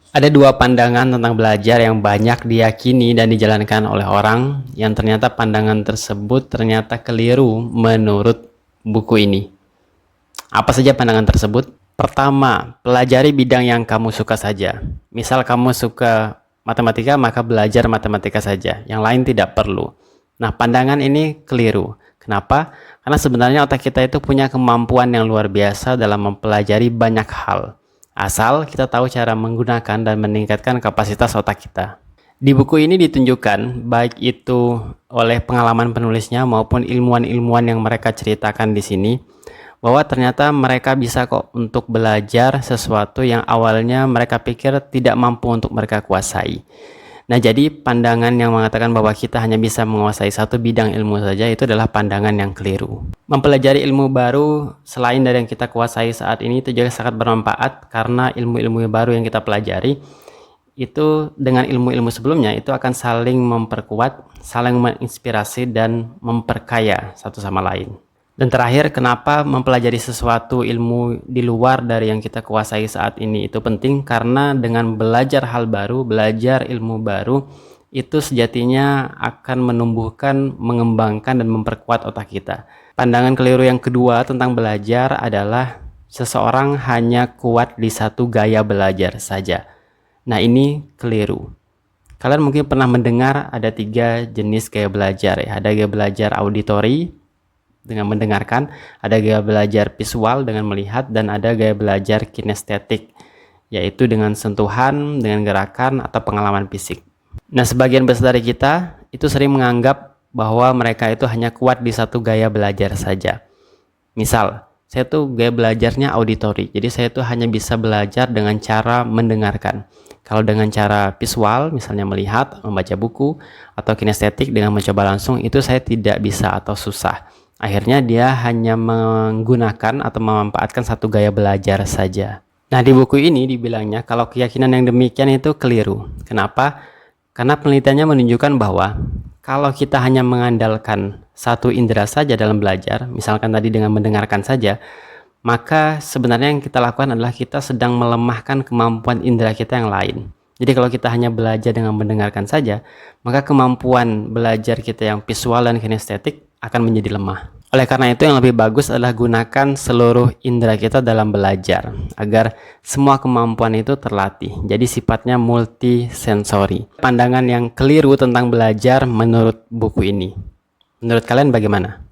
Ada dua pandangan tentang belajar yang banyak diyakini dan dijalankan oleh orang yang ternyata pandangan tersebut ternyata keliru menurut buku ini. Apa saja pandangan tersebut? Pertama, pelajari bidang yang kamu suka saja. Misal kamu suka matematika, maka belajar matematika saja. Yang lain tidak perlu. Nah, pandangan ini keliru. Kenapa? Karena sebenarnya otak kita itu punya kemampuan yang luar biasa dalam mempelajari banyak hal. Asal kita tahu cara menggunakan dan meningkatkan kapasitas otak kita. Di buku ini ditunjukkan, baik itu oleh pengalaman penulisnya maupun ilmuwan-ilmuwan yang mereka ceritakan di sini, bahwa ternyata mereka bisa kok untuk belajar sesuatu yang awalnya mereka pikir tidak mampu untuk mereka kuasai. Nah, jadi pandangan yang mengatakan bahwa kita hanya bisa menguasai satu bidang ilmu saja itu adalah pandangan yang keliru. Mempelajari ilmu baru selain dari yang kita kuasai saat ini itu juga sangat bermanfaat karena ilmu-ilmu baru yang kita pelajari itu dengan ilmu-ilmu sebelumnya itu akan saling memperkuat, saling menginspirasi dan memperkaya satu sama lain. Dan terakhir, kenapa mempelajari sesuatu ilmu di luar dari yang kita kuasai saat ini itu penting? Karena dengan belajar hal baru, belajar ilmu baru, itu sejatinya akan menumbuhkan, mengembangkan, dan memperkuat otak kita. Pandangan keliru yang kedua tentang belajar adalah seseorang hanya kuat di satu gaya belajar saja. Nah, ini keliru. Kalian mungkin pernah mendengar ada 3 jenis gaya belajar ya. Ada gaya belajar auditory, dengan mendengarkan, ada gaya belajar visual dengan melihat, dan ada gaya belajar kinestetik, yaitu dengan sentuhan, dengan gerakan, atau pengalaman fisik. Nah, sebagian besar dari kita itu sering menganggap bahwa mereka itu hanya kuat di satu gaya belajar saja. Misal, saya tuh gaya belajarnya auditory, jadi saya tuh hanya bisa belajar dengan cara mendengarkan. Kalau dengan cara visual, misalnya melihat, membaca buku, atau kinestetik dengan mencoba langsung, itu saya tidak bisa atau susah. Akhirnya dia hanya menggunakan atau memanfaatkan satu gaya belajar saja. Nah, di buku ini dibilangnya kalau keyakinan yang demikian itu keliru. Kenapa? Karena penelitiannya menunjukkan bahwa kalau kita hanya mengandalkan satu indera saja dalam belajar, misalkan tadi dengan mendengarkan saja, maka sebenarnya yang kita lakukan adalah kita sedang melemahkan kemampuan indera kita yang lain. Jadi kalau kita hanya belajar dengan mendengarkan saja, maka kemampuan belajar kita yang visual dan kinestetik akan menjadi lemah. Oleh karena itu yang lebih bagus adalah gunakan seluruh indera kita dalam belajar agar semua kemampuan itu terlatih. Jadi sifatnya multisensori. Pandangan yang keliru tentang belajar menurut buku ini. Menurut kalian bagaimana?